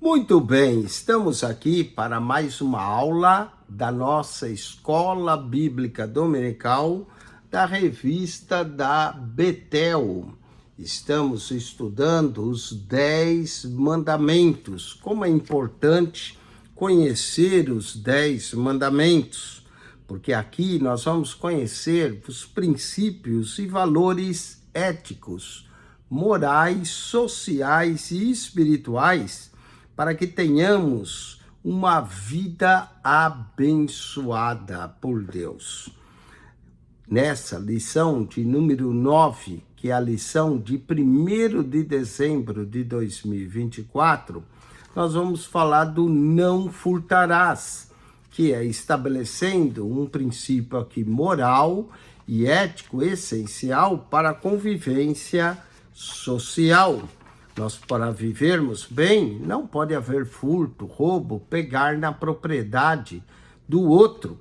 Muito bem, estamos aqui para mais uma aula da nossa Escola Bíblica Dominical da revista da Betel. Estamos estudando os 10 mandamentos. Como é importante conhecer os 10 mandamentos, porque aqui nós vamos conhecer os princípios e valores éticos, morais, sociais e espirituais para que tenhamos uma vida abençoada por Deus. Nessa lição de número 9, que é a lição de 1º de dezembro de 2024, nós vamos falar do não furtarás, que é estabelecendo um princípio aqui moral e ético essencial para a convivência social. Nós, para vivermos bem, não pode haver furto, roubo, pegar na propriedade do outro,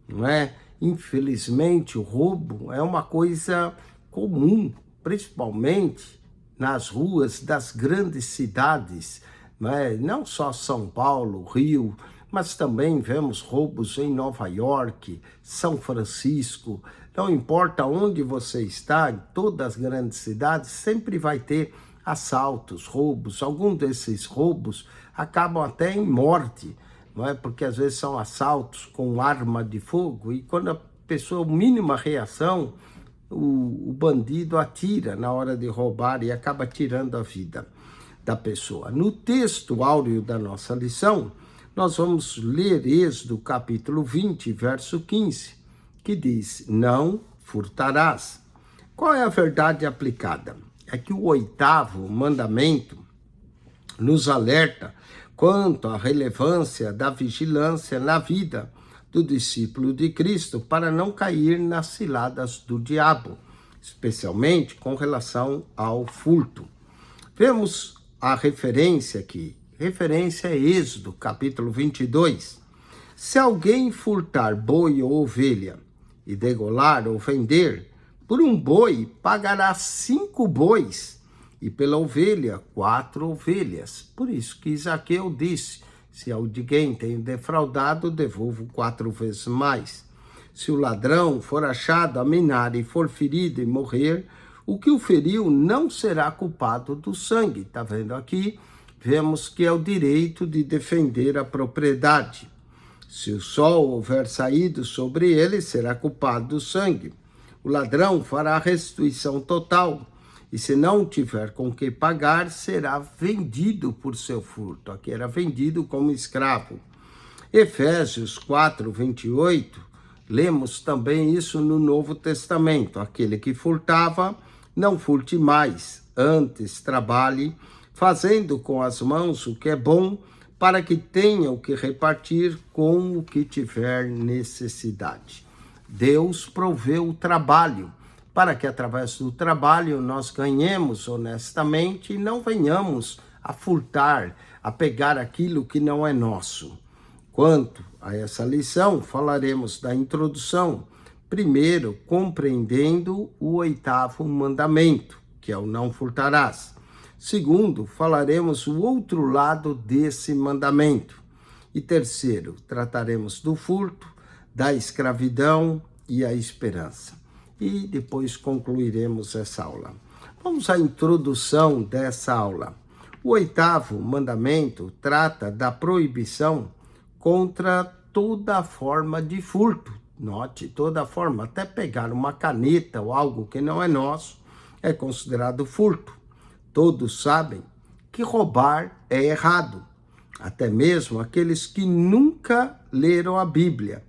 não é? Infelizmente, o roubo é uma coisa comum, principalmente nas ruas das grandes cidades, não é? Não só São Paulo, Rio, mas também vemos roubos em Nova York, São Francisco. Não importa onde você está, em todas as grandes cidades, sempre vai ter assaltos, roubos. Alguns desses roubos acabam até em morte, não é? Porque às vezes são assaltos com arma de fogo e quando a pessoa, mínima reação, o bandido atira na hora de roubar e acaba tirando a vida da pessoa. No texto áureo da nossa lição, nós vamos ler Êxodo capítulo 20, verso 15, que diz: não furtarás. Qual é a verdade aplicada? É que o 8º mandamento nos alerta quanto à relevância da vigilância na vida do discípulo de Cristo para não cair nas ciladas do diabo, especialmente com relação ao furto. Vemos a referência aqui. Referência é Êxodo, capítulo 22. Se alguém furtar boi ou ovelha e degolar ou vender, por um boi pagará 5 bois, e pela ovelha 4 ovelhas. Por isso que Zaqueu disse: se alguém tem defraudado, devolvo 4 vezes mais. Se o ladrão for achado a minar e for ferido e morrer, o que o feriu não será culpado do sangue. Está vendo aqui? Vemos que é o direito de defender a propriedade. Se o sol houver saído sobre ele, será culpado do sangue. O ladrão fará a restituição total, e se não tiver com que pagar, será vendido por seu furto. Aqui era vendido como escravo. Efésios 4, 28, lemos também isso no Novo Testamento. Aquele que furtava, não furte mais, antes trabalhe, fazendo com as mãos o que é bom, para que tenha o que repartir com o que tiver necessidade. Deus proveu o trabalho, para que através do trabalho nós ganhemos honestamente e não venhamos a furtar, a pegar aquilo que não é nosso. Quanto a essa lição, falaremos da introdução. Primeiro, compreendendo o 8º mandamento, que é o não furtarás. Segundo, falaremos o outro lado desse mandamento. E terceiro, trataremos do furto, da escravidão e a esperança. E depois concluiremos essa aula. Vamos à introdução dessa aula. O 8º mandamento trata da proibição contra toda forma de furto. Note, toda forma, até pegar uma caneta ou algo que não é nosso, é considerado furto. Todos sabem que roubar é errado. Até mesmo aqueles que nunca leram a Bíblia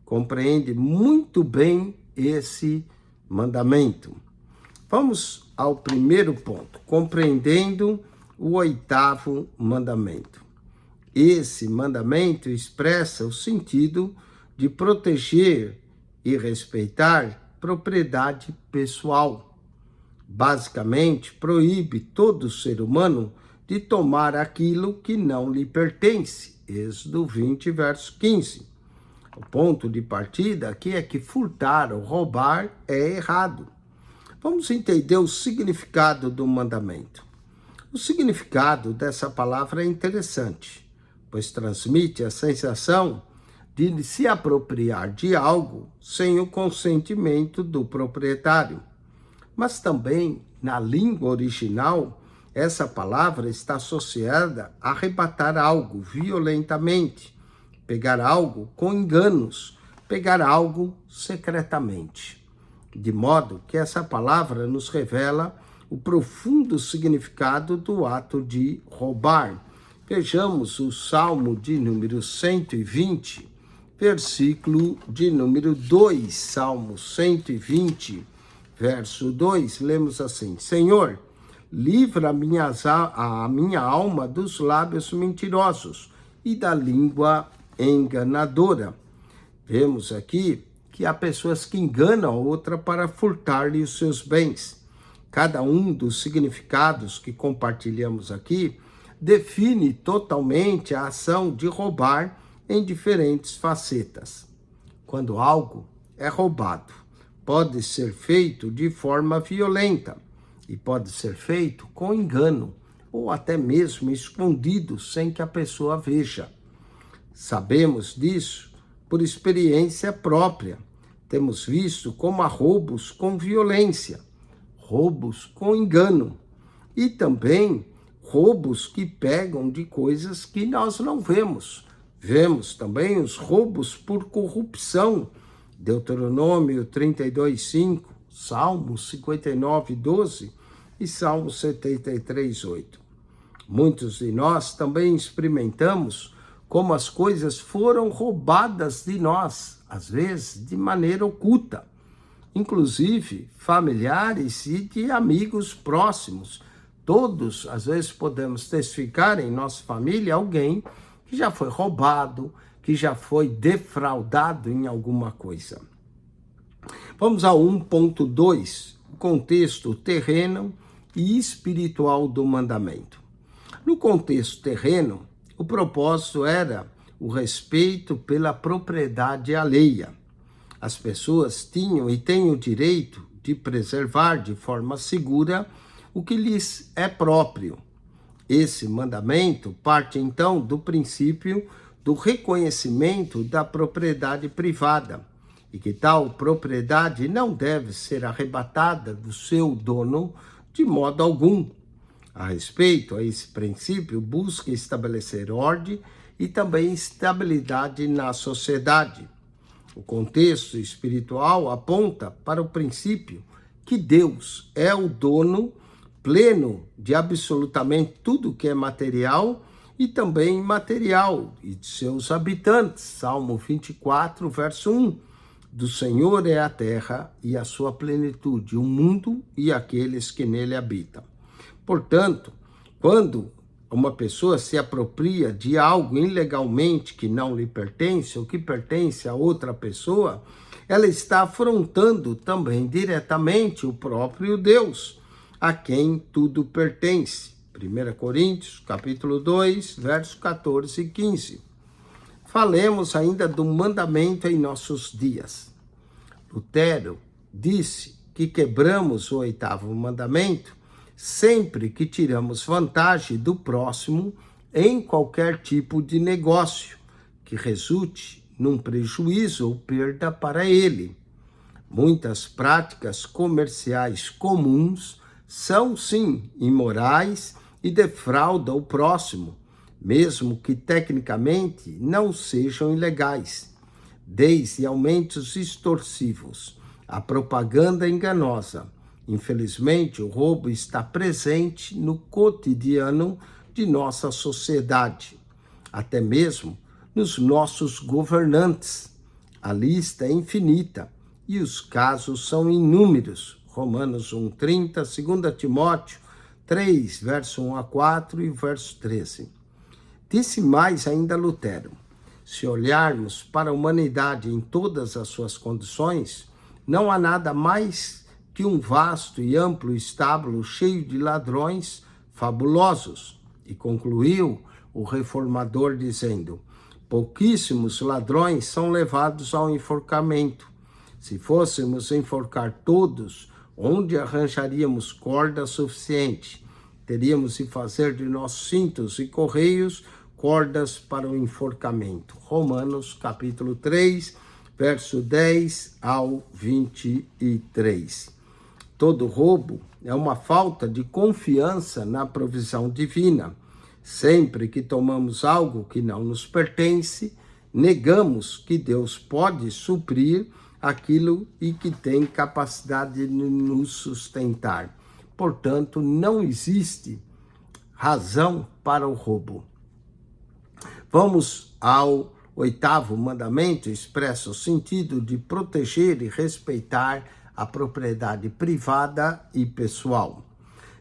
compreendem muito bem esse mandamento. Vamos ao primeiro ponto, compreendendo o 8º mandamento. Esse mandamento expressa o sentido de proteger e respeitar propriedade pessoal. Basicamente, proíbe todo ser humano de tomar aquilo que não lhe pertence. Êxodo 20, verso 15. O ponto de partida aqui é que furtar ou roubar é errado. Vamos entender o significado do mandamento. O significado dessa palavra é interessante, pois transmite a sensação de se apropriar de algo sem o consentimento do proprietário. Mas também, na língua original, essa palavra está associada a arrebatar algo violentamente, pegar algo com enganos, pegar algo secretamente. De modo que essa palavra nos revela o profundo significado do ato de roubar. Vejamos o Salmo de número 120, versículo de número 2, Salmo 120, verso 2, lemos assim: Senhor, livra a minha alma dos lábios mentirosos e da língua enganadora. Vemos aqui que há pessoas que enganam a outra para furtar-lhe os seus bens. Cada um dos significados que compartilhamos aqui define totalmente a ação de roubar em diferentes facetas. Quando algo é roubado, pode ser feito de forma violenta e pode ser feito com engano ou até mesmo escondido sem que a pessoa veja. Sabemos disso por experiência própria. Temos visto como há roubos com violência, roubos com engano e também roubos que pegam de coisas que nós não vemos. Vemos também os roubos por corrupção, Deuteronômio 32:5, Salmo 59:12 e Salmo 73:8. Muitos de nós também experimentamos como as coisas foram roubadas de nós, às vezes de maneira oculta, inclusive familiares e de amigos próximos. Todos, às vezes, podemos testificar em nossa família alguém que já foi roubado, que já foi defraudado em alguma coisa. Vamos ao 1.2, o contexto terreno e espiritual do mandamento. No contexto terreno, o propósito era o respeito pela propriedade alheia. As pessoas tinham e têm o direito de preservar de forma segura o que lhes é próprio. Esse mandamento parte então do princípio do reconhecimento da propriedade privada e que tal propriedade não deve ser arrebatada do seu dono de modo algum. A respeito a esse princípio, busca estabelecer ordem e também estabilidade na sociedade. O contexto espiritual aponta para o princípio que Deus é o dono pleno de absolutamente tudo que é material e também imaterial e de seus habitantes. Salmo 24, verso 1. Do Senhor é a terra e a sua plenitude, o mundo e aqueles que nele habitam. Portanto, quando uma pessoa se apropria de algo ilegalmente que não lhe pertence ou que pertence a outra pessoa, ela está afrontando também diretamente o próprio Deus, a quem tudo pertence. 1 Coríntios, capítulo 2, versos 14 e 15. Falemos ainda do mandamento em nossos dias. Lutero disse que quebramos o 8º mandamento sempre que tiramos vantagem do próximo em qualquer tipo de negócio que resulte num prejuízo ou perda para ele. Muitas práticas comerciais comuns são, sim, imorais e defraudam o próximo, mesmo que tecnicamente não sejam ilegais. Desde aumentos extorsivos, a propaganda enganosa. Infelizmente, o roubo está presente no cotidiano de nossa sociedade, até mesmo nos nossos governantes. A lista é infinita e os casos são inúmeros. Romanos 1:30, 2 Timóteo 3, verso 1 a 4 e verso 13. Disse mais ainda Lutero: se olharmos para a humanidade em todas as suas condições, não há nada mais que um vasto e amplo estábulo cheio de ladrões fabulosos. E concluiu o reformador dizendo: pouquíssimos ladrões são levados ao enforcamento. Se fôssemos enforcar todos, onde arranjaríamos corda suficiente? teríamos de fazer de nossos cintos e correios cordas para o enforcamento. Romanos capítulo 3, verso 10 ao 23. Todo roubo é uma falta de confiança na provisão divina. Sempre que tomamos algo que não nos pertence, negamos que Deus pode suprir aquilo e que tem capacidade de nos sustentar. Portanto, não existe razão para o roubo. Vamos ao 8º mandamento, expressa o sentido de proteger e respeitar a propriedade privada e pessoal.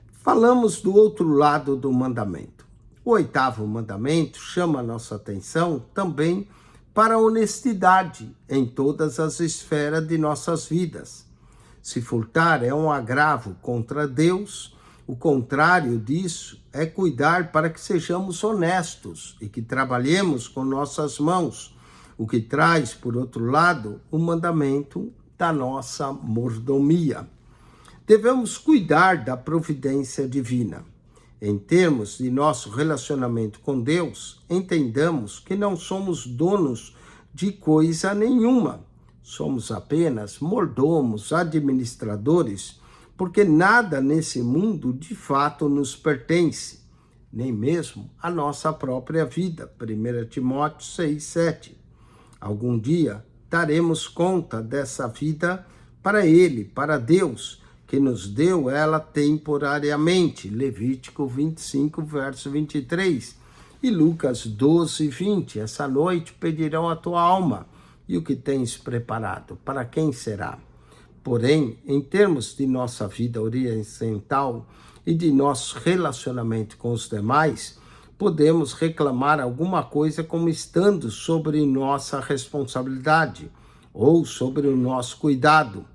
Falamos do outro lado do mandamento. O 8º mandamento chama a nossa atenção também para a honestidade em todas as esferas de nossas vidas. Se furtar é um agravo contra Deus, o contrário disso é cuidar para que sejamos honestos e que trabalhemos com nossas mãos, o que traz, por outro lado, o mandamento da nossa mordomia. Devemos cuidar da providência divina. Em termos de nosso relacionamento com Deus, entendamos que não somos donos de coisa nenhuma. Somos apenas mordomos, administradores, porque nada nesse mundo de fato nos pertence, nem mesmo a nossa própria vida. 1 Timóteo 6, 7. Algum dia daremos conta dessa vida para Ele, para Deus, que nos deu ela temporariamente. Levítico 25, verso 23. E Lucas 12, 20. Essa noite pedirão a tua alma, e o que tens preparado, para quem será? Porém, em termos de nossa vida horizontal e de nosso relacionamento com os demais, podemos reclamar alguma coisa como estando sobre nossa responsabilidade ou sobre o nosso cuidado,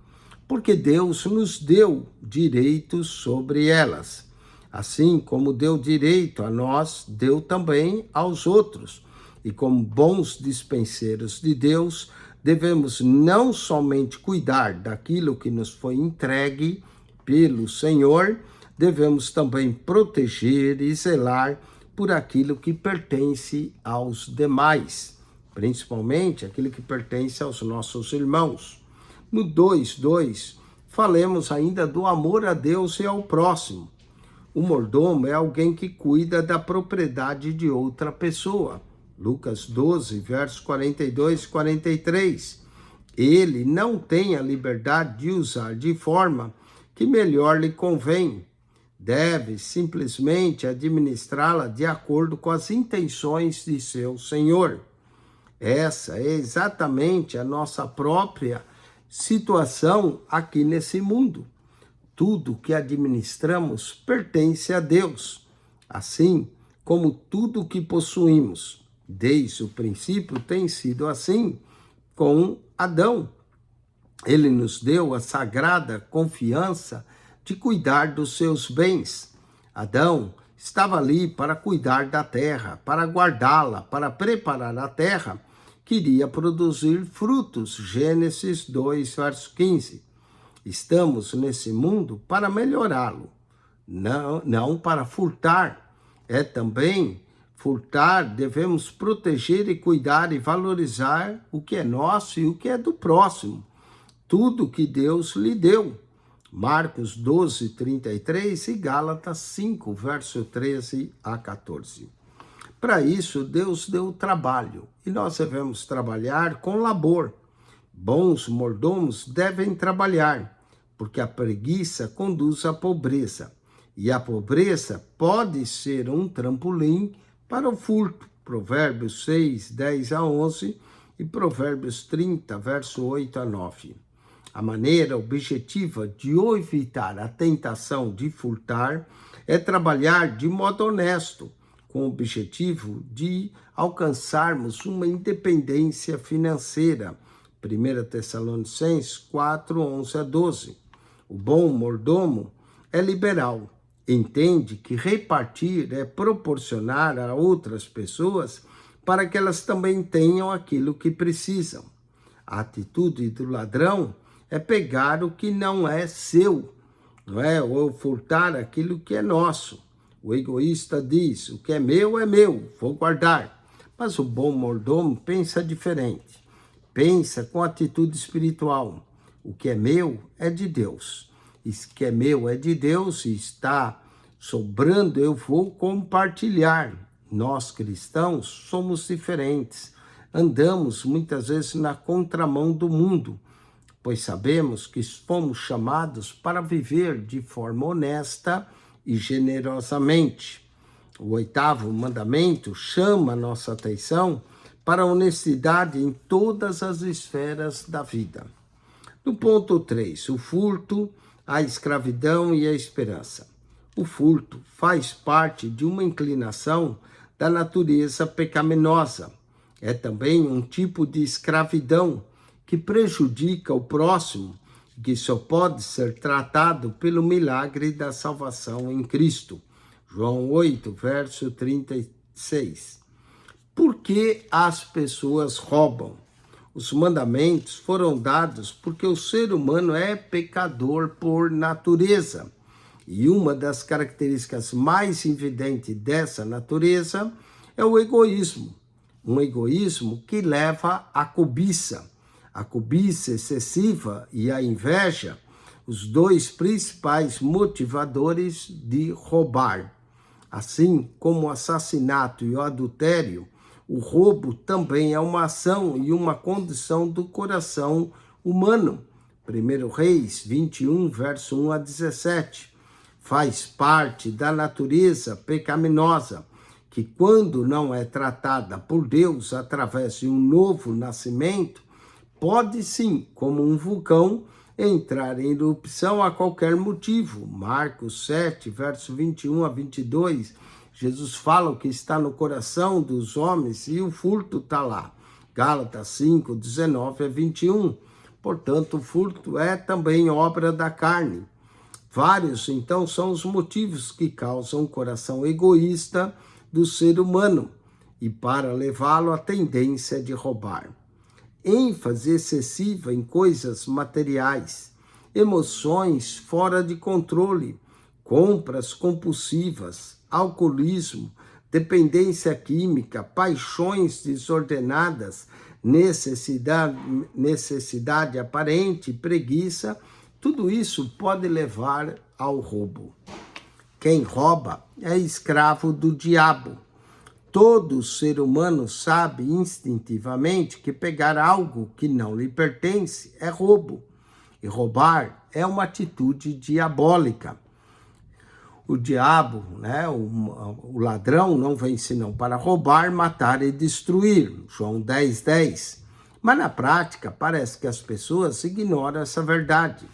porque Deus nos deu direitos sobre elas. Assim como deu direito a nós, deu também aos outros. E como bons dispenseiros de Deus, devemos não somente cuidar daquilo que nos foi entregue pelo Senhor, devemos também proteger e zelar por aquilo que pertence aos demais, principalmente aquilo que pertence aos nossos irmãos. No 2:2, falemos ainda do amor a Deus e ao próximo. O mordomo é alguém que cuida da propriedade de outra pessoa. Lucas 12, versos 42 e 43. Ele não tem a liberdade de usar de forma que melhor lhe convém. Deve simplesmente administrá-la de acordo com as intenções de seu Senhor. Essa é exatamente a nossa própria situação aqui nesse mundo. Tudo que administramos pertence a Deus, assim como tudo que possuímos. Desde o princípio tem sido assim com Adão. Ele nos deu a sagrada confiança de cuidar dos seus bens. Adão estava ali para cuidar da terra, para guardá-la, para preparar a terra, queria produzir frutos. Gênesis 2, verso 15. Estamos nesse mundo para melhorá-lo, não para furtar. É também furtar, devemos proteger e cuidar e valorizar o que é nosso e o que é do próximo. Tudo que Deus lhe deu. Marcos 12, 33 e Gálatas 5, verso 13 a 14. Para isso, Deus deu trabalho e nós devemos trabalhar com labor. Bons mordomos devem trabalhar, porque a preguiça conduz à pobreza. E a pobreza pode ser um trampolim para o furto. Provérbios 6, 10 a 11 e Provérbios 30, verso 8 a 9. A maneira objetiva de evitar a tentação de furtar é trabalhar de modo honesto, com o objetivo de alcançarmos uma independência financeira. 1 Tessalonicenses 4, 11 a 12. O bom mordomo é liberal. Entende que repartir é proporcionar a outras pessoas para que elas também tenham aquilo que precisam. A atitude do ladrão é pegar o que não é seu, não é? Ou furtar aquilo que é nosso. O egoísta diz: o que é meu, vou guardar. Mas o bom mordomo pensa diferente. Pensa com atitude espiritual. O que é meu é de Deus. E o que é meu é de Deus e está sobrando, eu vou compartilhar. Nós cristãos somos diferentes. Andamos muitas vezes na contramão do mundo, pois sabemos que fomos chamados para viver de forma honesta e generosamente. O 8º mandamento chama nossa atenção para a honestidade em todas as esferas da vida. No ponto 3, o furto, a escravidão e a esperança. O furto faz parte de uma inclinação da natureza pecaminosa. É também um tipo de escravidão que prejudica o próximo, que só pode ser tratado pelo milagre da salvação em Cristo. João 8, verso 36. Por que as pessoas roubam? Os mandamentos foram dados porque o ser humano é pecador por natureza. E uma das características mais evidentes dessa natureza é o egoísmo. Um egoísmo que leva à cobiça. A cobiça excessiva e a inveja, os dois principais motivadores de roubar. Assim como o assassinato e o adultério, o roubo também é uma ação e uma condição do coração humano. 1 Reis 21, verso 1 a 17. Faz parte da natureza pecaminosa, que quando não é tratada por Deus através de um novo nascimento, pode sim, como um vulcão, entrar em erupção a qualquer motivo. Marcos 7, verso 21 a 22, Jesus fala o que está no coração dos homens e o furto está lá. Gálatas 5, 19 a 21. Portanto, o furto é também obra da carne. Vários, então, são os motivos que causam o coração egoísta do ser humano e para levá-lo à tendência de roubar. ênfase excessiva em coisas materiais, emoções fora de controle, compras compulsivas, alcoolismo, dependência química, paixões desordenadas, necessidade aparente, preguiça, tudo isso pode levar ao roubo. Quem rouba é escravo do diabo. Todo ser humano sabe instintivamente que pegar algo que não lhe pertence é roubo. E roubar é uma atitude diabólica. O diabo, o ladrão, não vem senão para roubar, matar e destruir. João 10, 10. Mas na prática parece que as pessoas ignoram essa verdade.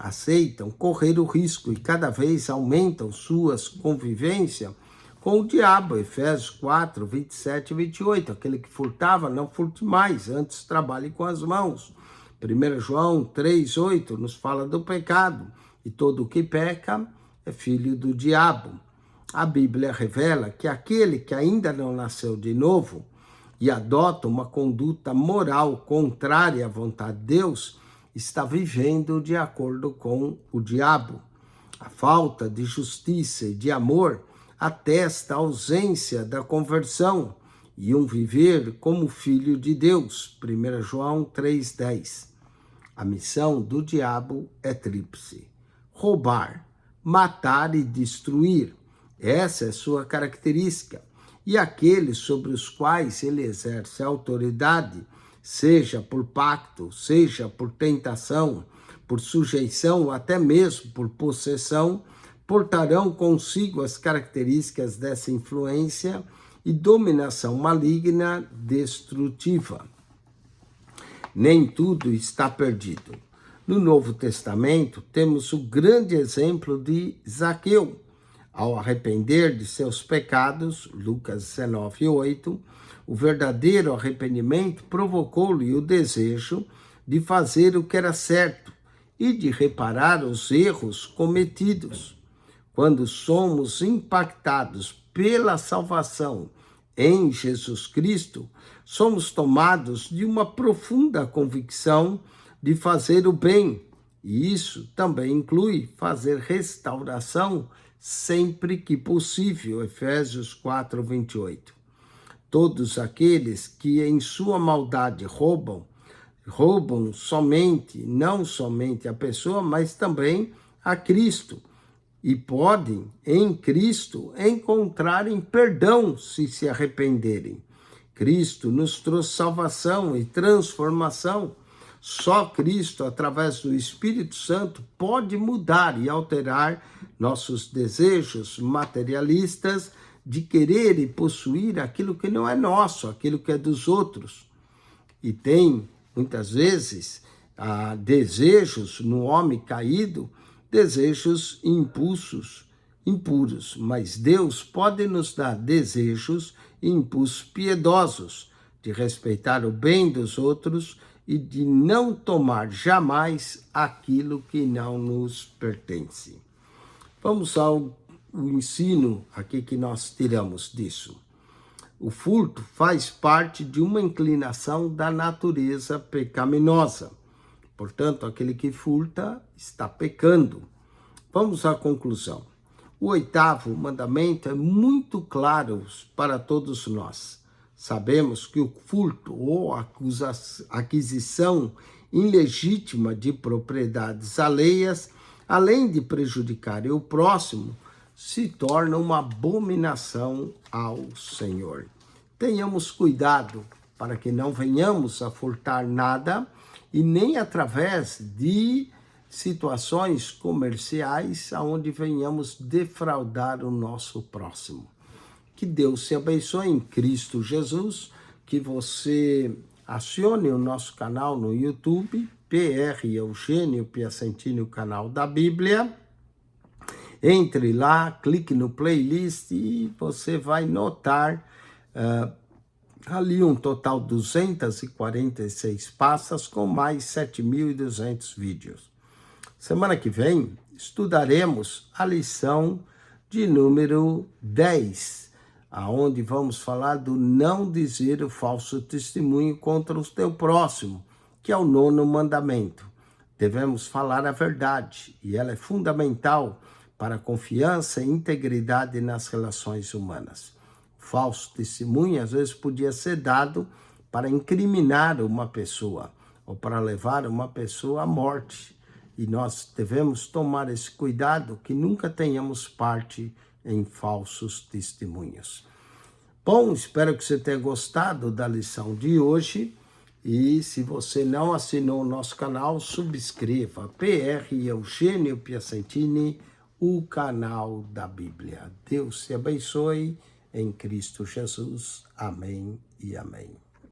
Aceitam correr o risco e cada vez aumentam suas convivências com o diabo. Efésios 4, 27 e 28. Aquele que furtava, não furte mais, antes trabalhe com as mãos. 1 João 3, 8 nos fala do pecado. E todo o que peca é filho do diabo. A Bíblia revela que aquele que ainda não nasceu de novo e adota uma conduta moral contrária à vontade de Deus, está vivendo de acordo com o diabo. A falta de justiça e de amor atesta a ausência da conversão e um viver como filho de Deus. 1 João 3,10. A missão do diabo é tríplice: roubar, matar e destruir. Essa é sua característica. E aqueles sobre os quais ele exerce autoridade, seja por pacto, seja por tentação, por sujeição ou até mesmo por possessão, portarão consigo as características dessa influência e dominação maligna destrutiva. Nem tudo está perdido. No Novo Testamento, temos o grande exemplo de Zaqueu. Ao arrepender de seus pecados, Lucas 19, 8, o verdadeiro arrependimento provocou-lhe o desejo de fazer o que era certo e de reparar os erros cometidos. Quando somos impactados pela salvação em Jesus Cristo, somos tomados de uma profunda convicção de fazer o bem, e isso também inclui fazer restauração sempre que possível. Efésios 4, 28. Todos aqueles que em sua maldade roubam somente, não somente a pessoa, mas também a Cristo. E podem, em Cristo, encontrarem perdão se arrependerem. Cristo nos trouxe salvação e transformação. Só Cristo, através do Espírito Santo, pode mudar e alterar nossos desejos materialistas de querer e possuir aquilo que não é nosso, aquilo que é dos outros. E tem, muitas vezes, desejos no homem caído, desejos e impulsos impuros, mas Deus pode nos dar desejos e impulsos piedosos, de respeitar o bem dos outros e de não tomar jamais aquilo que não nos pertence. Vamos ao ensino aqui que nós tiramos disso. O furto faz parte de uma inclinação da natureza pecaminosa. Portanto, aquele que furta está pecando. Vamos à conclusão. O 8º mandamento é muito claro para todos nós. Sabemos que o furto ou aquisição ilegítima de propriedades alheias, além de prejudicar o próximo, se torna uma abominação ao Senhor. Tenhamos cuidado para que não venhamos a furtar nada e nem através de situações comerciais onde venhamos defraudar o nosso próximo. Que Deus te abençoe em Cristo Jesus, que você acione o nosso canal no YouTube, PR Eugênio Piacentini, o canal da Bíblia. Entre lá, clique no playlist e você vai notar ali um total de 246 pastas com mais 7.200 vídeos. Semana que vem, estudaremos a lição de número 10, aonde vamos falar do não dizer o falso testemunho contra o teu próximo, que é o 9º mandamento. Devemos falar a verdade, e ela é fundamental para a confiança e integridade nas relações humanas. O falso testemunho, às vezes, podia ser dado para incriminar uma pessoa, ou para levar uma pessoa à morte. E nós devemos tomar esse cuidado que nunca tenhamos parte em falsos testemunhos. Bom, espero que você tenha gostado da lição de hoje. E se você não assinou o nosso canal, subscreva. PR Eugênio Piacentini, o canal da Bíblia. Deus te abençoe em Cristo Jesus. Amém e amém.